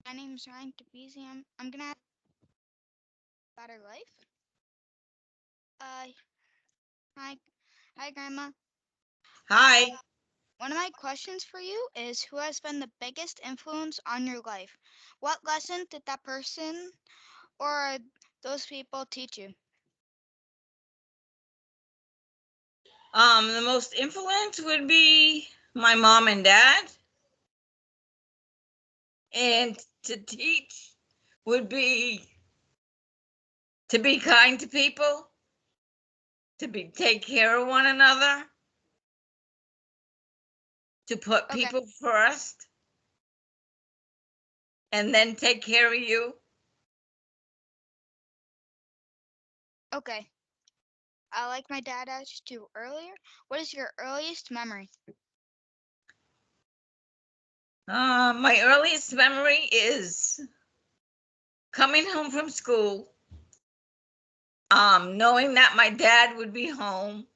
My name is Ryan Capizzi. I'm gonna have a better life. Uh, hi, hi, Grandma. Hi. One of my questions for you is who has been the biggest influence on your life? What lesson did that person or those people teach you? The most influence would be my mom and dad, and to teach would be to be kind to people, to be take care of one another, to put Okay, people first, and then take care of you. okay. Like my dad asked you earlier, what is your earliest memory? My earliest memory is coming home from school, knowing that my dad would be home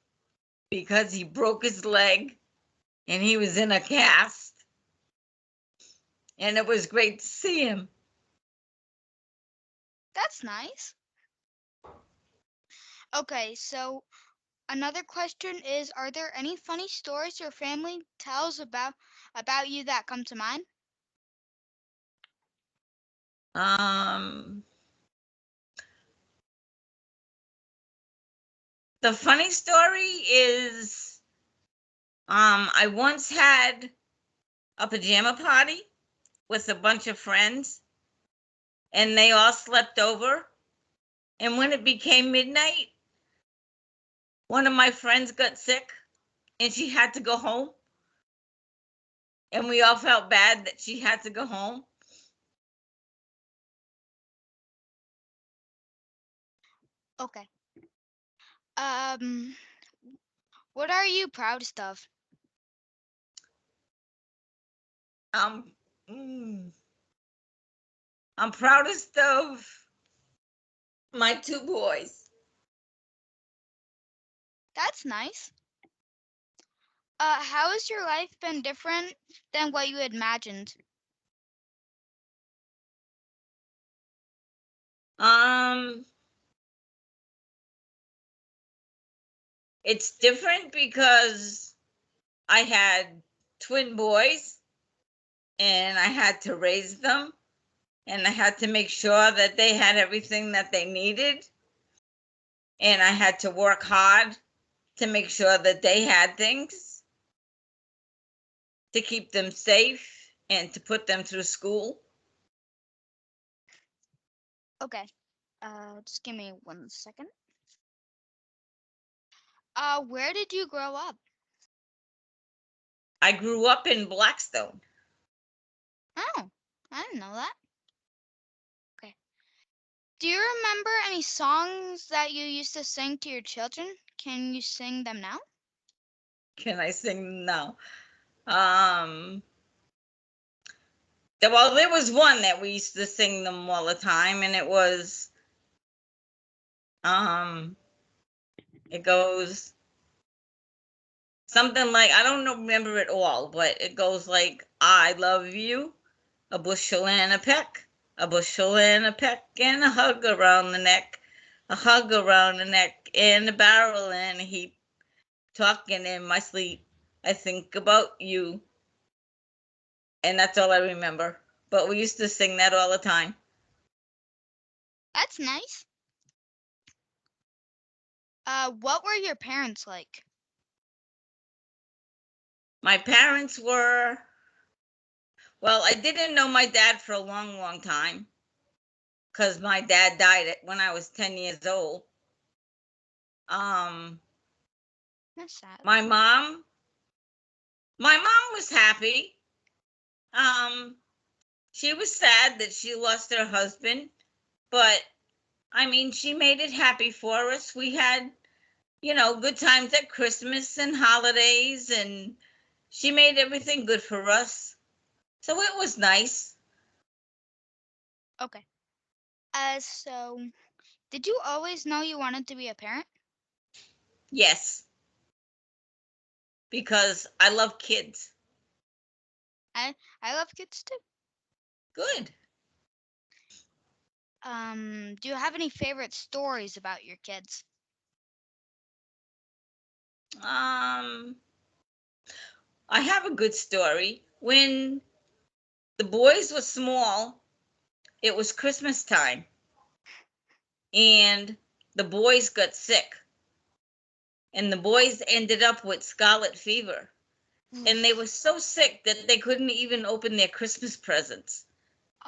because he broke his leg and he was in a cast, and it was great to see him. That's nice. Okay, so another question is, are there any funny stories your family tells about you that come to mind? Um, the funny story is, I once had a pajama party with a bunch of friends, and they all slept over. And when it became midnight, one of my friends got sick and she had to go home. And we all felt bad that she had to go home. Okay. Um, what are you proudest of? Um, mm, I'm proudest of my two boys. That's nice. How has your life been different than what you had imagined? Um, it's different because I had twin boys and I had to raise them and I had to make sure that they had everything that they needed. And I had to work hard to make sure that they had things to keep them safe and to put them through school. Okay. Just give me 1 second. Where did you grow up? I grew up in Blackstone. Oh, I didn't know that. Okay. Do you remember any songs that you used to sing to your children? Can you sing them now? Can I sing now? Um, well, there was one that we used to sing them all the time, and it was, um, it goes something like, I don't remember it all, but it goes like, I love you, a bushel and a peck, a bushel and a peck, and a hug around the neck, a hug around the neck, and a barrel and a heap. Talking in my sleep, I think about you. And that's all I remember. But we used to sing that all the time. That's nice. What were your parents like? My parents were, well, I didn't know my dad for a long, long time because my dad died when I was 10 years old. Um, That's sad. my mom, my mom was happy. Um, she was sad that she lost her husband, but I mean, she made it happy for us. We had, good times at Christmas and holidays, and she made everything good for us. So it was nice. Okay. So did you always know you wanted to be a parent? Yes, because I love kids. I I love kids too. Good. Do you have any favorite stories about your kids? I have a good story. When the boys were small, it was Christmas time, and the boys got sick, and the boys ended up with scarlet fever. And they were so sick that they couldn't even open their Christmas presents.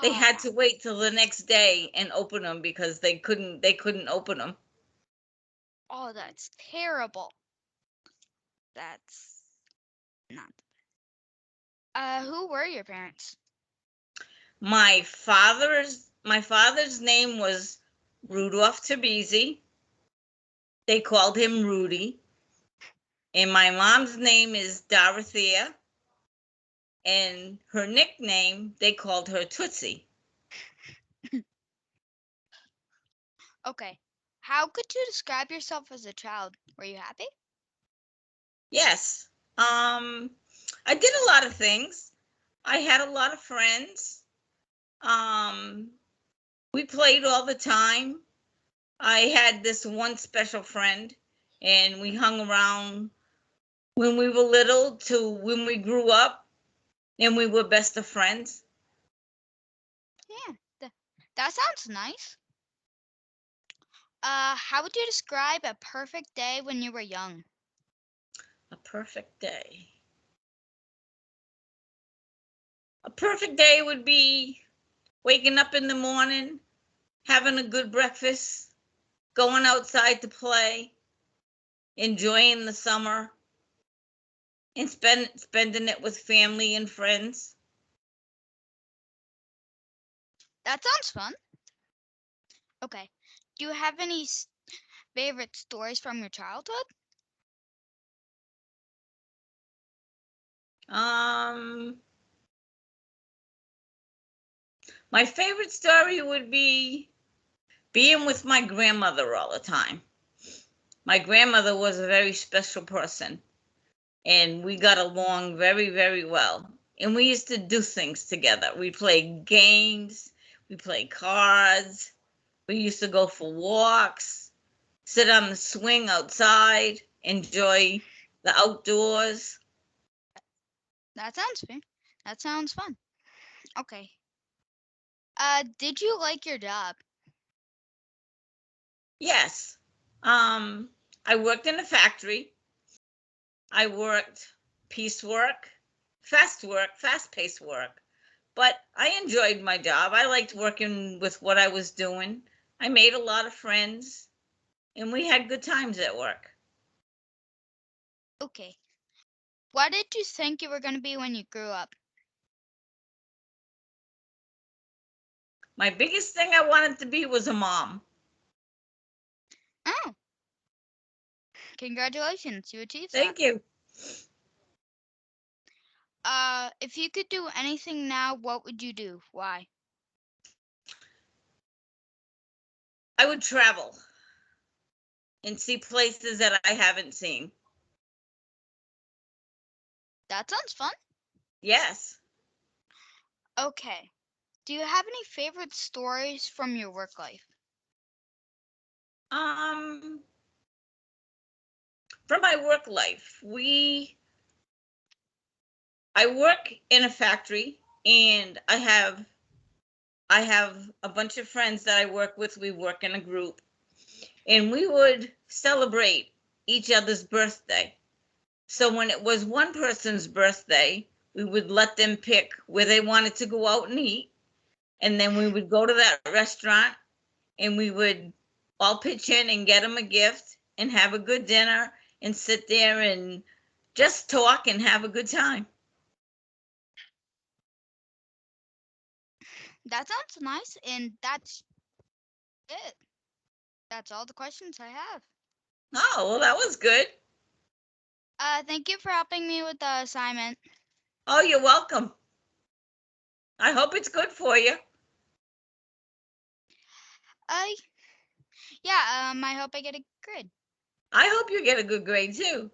They had to wait till the next day and open them because they couldn't open them. Oh, that's terrible. That's not. Who were your parents? My father's name was Rudolph Tabisi. They called him Rudy. And my mom's name is Dorothea. And her nickname, they called her Tootsie. Okay. How could you describe yourself as a child? Were you happy? Yes. I did a lot of things. I had a lot of friends. We played all the time. I had this one special friend, and we hung around when we were little to when we grew up, and we were best of friends. Yeah, that sounds nice. How would you describe a perfect day when you were young? A perfect day. A perfect day would be waking up in the morning, having a good breakfast, going outside to play, enjoying the summer, and spending it with family and friends. That sounds fun. Okay. Do you have any favorite stories from your childhood? Um, my favorite story would be being with my grandmother all the time. My grandmother was a very special person, and we got along very, very well. And we used to do things together. We played games, we played cards, we used to go for walks, sit on the swing outside, enjoy the outdoors. That sounds fun. That sounds fun. Okay. Did you like your job? Yes. I worked in a factory. I worked piecework, fast-paced work. But I enjoyed my job. I liked working with what I was doing. I made a lot of friends, and we had good times at work. Okay. What did you think you were going to be when you grew up? My biggest thing I wanted to be was a mom. Oh, congratulations. You achieved that. Thank you. If you could do anything now, what would you do? Why? I would travel and see places that I haven't seen. That sounds fun. Yes. Okay. Do you have any favorite stories from your work life? Um, for my work life, I work in a factory, and I have a bunch of friends that I work with. We work in a group, and we would celebrate each other's birthday. So when it was one person's birthday, we would let them pick where they wanted to go out and eat. And then we would go to that restaurant, and we would all pitch in and get them a gift and have a good dinner and sit there and just talk and have a good time. That sounds nice, and that's it. That's all the questions I have. Oh, well, that was good. Thank you for helping me with the assignment. Oh, you're welcome. I hope it's good for you. Uh, yeah. I hope I get a grade. I hope you get a good grade too.